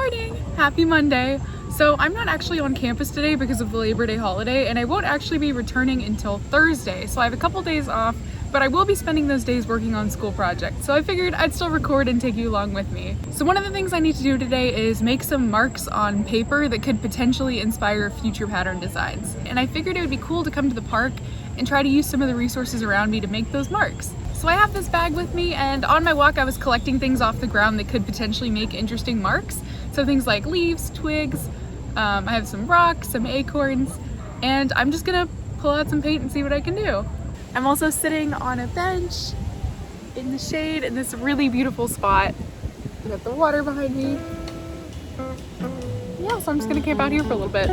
morning! Happy Monday! So I'm not actually on campus today because of the Labor Day holiday, and I won't actually be returning until Thursday. So I have a couple days off, but I will be spending those days working on school projects. So I figured I'd still record and take you along with me. So one of the things I need to do today is make some marks on paper that could potentially inspire future pattern designs. And I figured it would be cool to come to the park and try to use some of the resources around me to make those marks. So I have this bag with me, and on my walk I was collecting things off the ground that could potentially make interesting marks. So things like leaves, twigs, I have some rocks, some acorns, and I'm just gonna pull out some paint and see what I can do. I'm also sitting on a bench in the shade in this really beautiful spot. I got the water behind me. Yeah, so I'm just gonna camp out here for a little bit.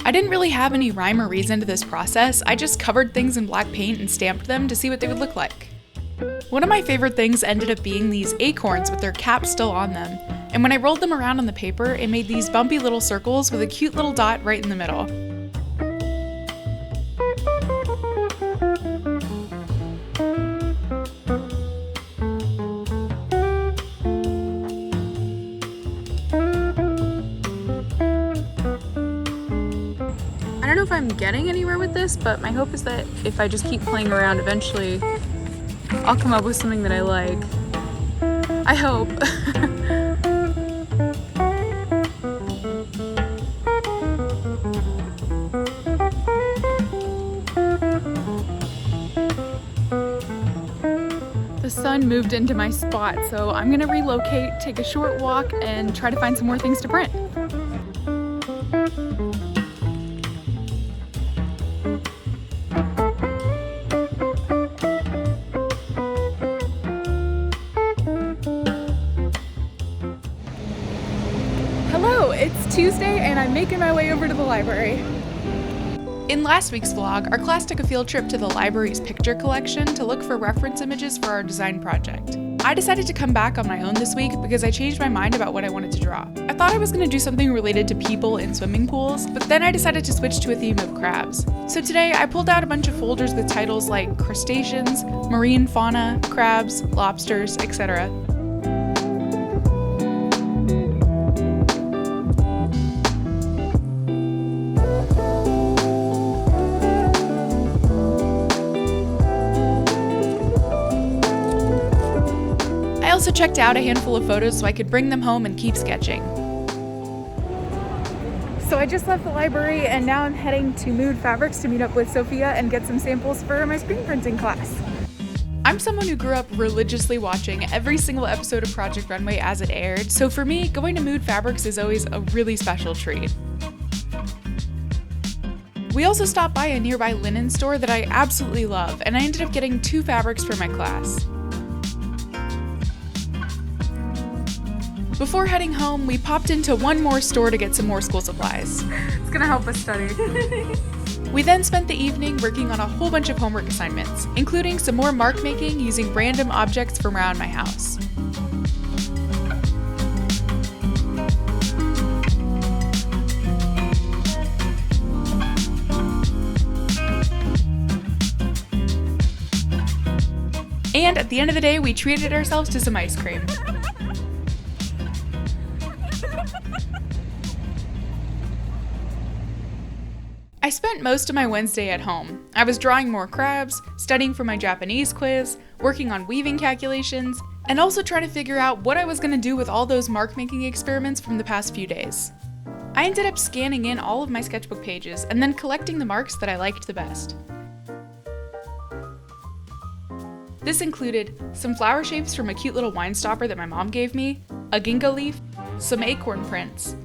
I didn't really have any rhyme or reason to this process. I just covered things in black paint and stamped them to see what they would look like. One of my favorite things ended up being these acorns with their caps still on them, and when I rolled them around on the paper, it made these bumpy little circles with a cute little dot right in the middle. I don't know if I'm getting anywhere with this, but my hope is that if I just keep playing around, eventually I'll come up with something that I like. I hope. The sun moved into my spot, so I'm gonna relocate, take a short walk, and try to find some more things to print. Hello, it's Tuesday and I'm making my way over to the library. In last week's vlog, our class took a field trip to the library's picture collection to look for reference images for our design project. I decided to come back on my own this week because I changed my mind about what I wanted to draw. I thought I was going to do something related to people in swimming pools, but then I decided to switch to a theme of crabs. So today I pulled out a bunch of folders with titles like crustaceans, marine fauna, crabs, lobsters, etc. I also checked out a handful of photos so I could bring them home and keep sketching. So I just left the library and now I'm heading to Mood Fabrics to meet up with Sophia and get some samples for my screen printing class. I'm someone who grew up religiously watching every single episode of Project Runway as it aired, so for me, going to Mood Fabrics is always a really special treat. We also stopped by a nearby linen store that I absolutely love, and I ended up getting 2 fabrics for my class. Before heading home, we popped into one more store to get some more school supplies. It's gonna help us study. We then spent the evening working on a whole bunch of homework assignments, including some more mark making using random objects from around my house. And at the end of the day, we treated ourselves to some ice cream. I spent most of my Wednesday at home. I was drawing more crabs, studying for my Japanese quiz, working on weaving calculations, and also trying to figure out what I was going to do with all those mark-making experiments from the past few days. I ended up scanning in all of my sketchbook pages and then collecting the marks that I liked the best. This included some flower shapes from a cute little wine stopper that my mom gave me, a ginkgo leaf, some acorn prints,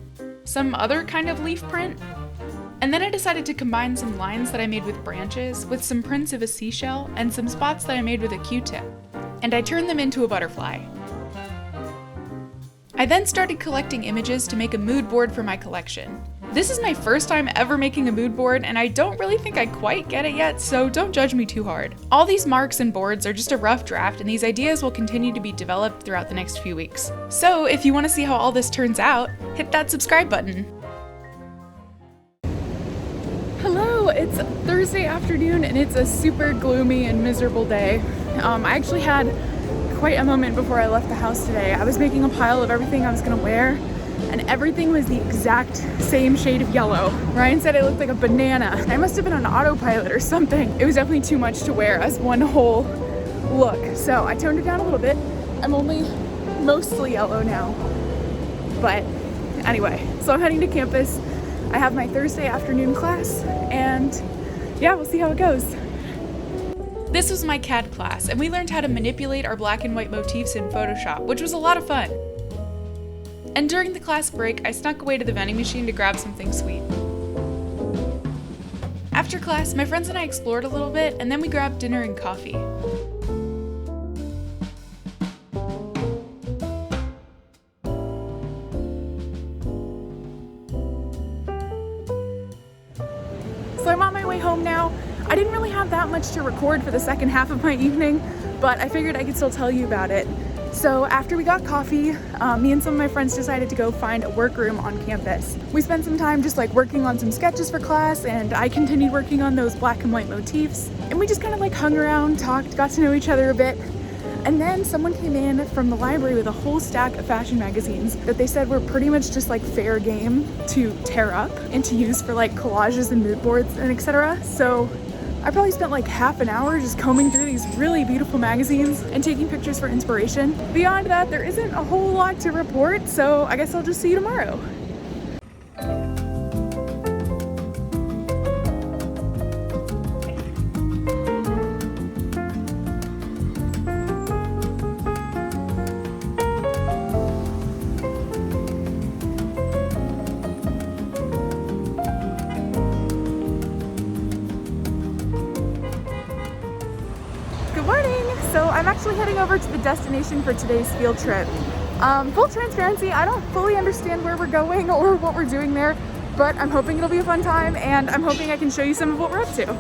some other kind of leaf print, and then I decided to combine some lines that I made with branches with some prints of a seashell and some spots that I made with a Q-tip, and I turned them into a butterfly. I then started collecting images to make a mood board for my collection. This is my first time ever making a mood board, and I don't really think I quite get it yet, so don't judge me too hard. All these marks and boards are just a rough draft, and these ideas will continue to be developed throughout the next few weeks. So if you want to see how all this turns out, hit that subscribe button. Hello, it's Thursday afternoon, and it's a super gloomy and miserable day. I actually had quite a moment before I left the house today. I was making a pile of everything I was gonna wear, and everything was the exact same shade of yellow. Ryan said I looked like a banana. I must have been on autopilot or something. It was definitely too much to wear as one whole look. So I toned it down a little bit. I'm only mostly yellow now. But anyway, so I'm heading to campus. I have my Thursday afternoon class, and yeah, we'll see how it goes. This was my CAD class, and we learned how to manipulate our black and white motifs in Photoshop, which was a lot of fun. And during the class break, I snuck away to the vending machine to grab something sweet. After class, my friends and I explored a little bit, and then we grabbed dinner and coffee. So I'm on my way home now. I didn't really have that much to record for the second half of my evening, but I figured I could still tell you about it. So after we got coffee, me and some of my friends decided to go find a workroom on campus. We spent some time just like working on some sketches for class, and I continued working on those black and white motifs. And we just kind of like hung around, talked, got to know each other a bit. And then someone came in from the library with a whole stack of fashion magazines that they said were pretty much just like fair game to tear up and to use for like collages and mood boards and etc. So I probably spent like half an hour just combing through these really beautiful magazines and taking pictures for inspiration. Beyond that, there isn't a whole lot to report, so I guess I'll just see you tomorrow. Good morning! So I'm actually heading over to the destination for today's field trip. Full transparency, I don't fully understand where we're going or what we're doing there, but I'm hoping it'll be a fun time, and I'm hoping I can show you some of what we're up to.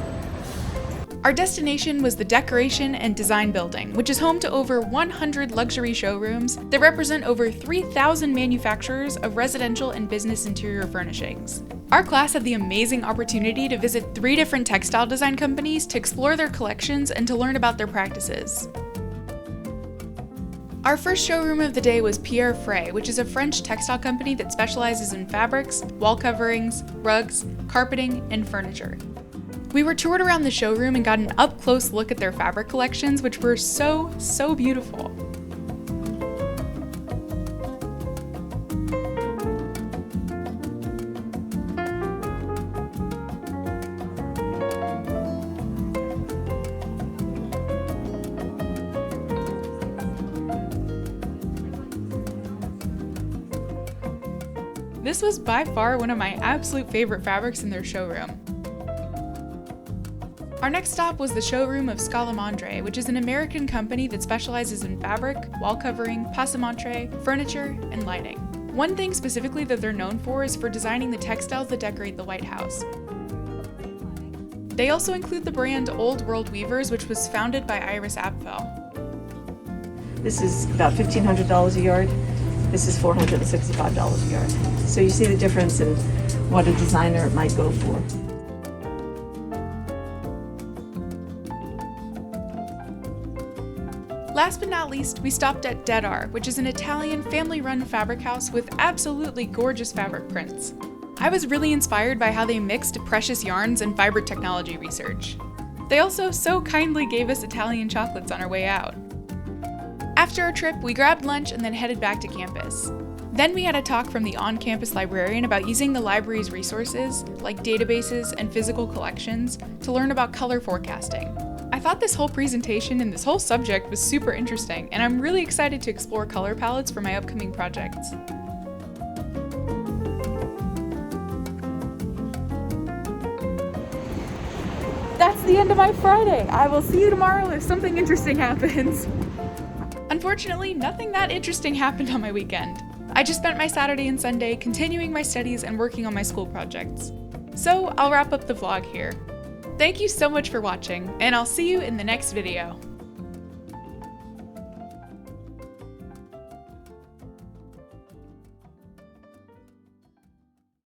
Our destination was the Decoration and Design Building, which is home to over 100 luxury showrooms that represent over 3,000 manufacturers of residential and business interior furnishings. Our class had the amazing opportunity to visit 3 different textile design companies to explore their collections and to learn about their practices. Our first showroom of the day was Pierre Frey, which is a French textile company that specializes in fabrics, wall coverings, rugs, carpeting, and furniture. We were toured around the showroom and got an up-close look at their fabric collections, which were so beautiful. This was by far one of my absolute favorite fabrics in their showroom. Our next stop was the showroom of Andrea, which is an American company that specializes in fabric, wall covering, passementerie, furniture, and lighting. One thing specifically that they're known for is for designing the textiles that decorate the White House. They also include the brand Old World Weavers, which was founded by Iris Apfel. This is about $1,500 a yard. This is $465 a yard. So you see the difference in what a designer might go for. Last but not least, we stopped at Dead Art, which is an Italian family-run fabric house with absolutely gorgeous fabric prints. I was really inspired by how they mixed precious yarns and fiber technology research. They also so kindly gave us Italian chocolates on our way out. After our trip, we grabbed lunch and then headed back to campus. Then we had a talk from the on-campus librarian about using the library's resources, like databases and physical collections, to learn about color forecasting. I thought this whole presentation and this whole subject was super interesting, and I'm really excited to explore color palettes for my upcoming projects. That's the end of my Friday. I will see you tomorrow if something interesting happens. Unfortunately, nothing that interesting happened on my weekend. I just spent my Saturday and Sunday continuing my studies and working on my school projects. So I'll wrap up the vlog here. Thank you so much for watching, and I'll see you in the next video.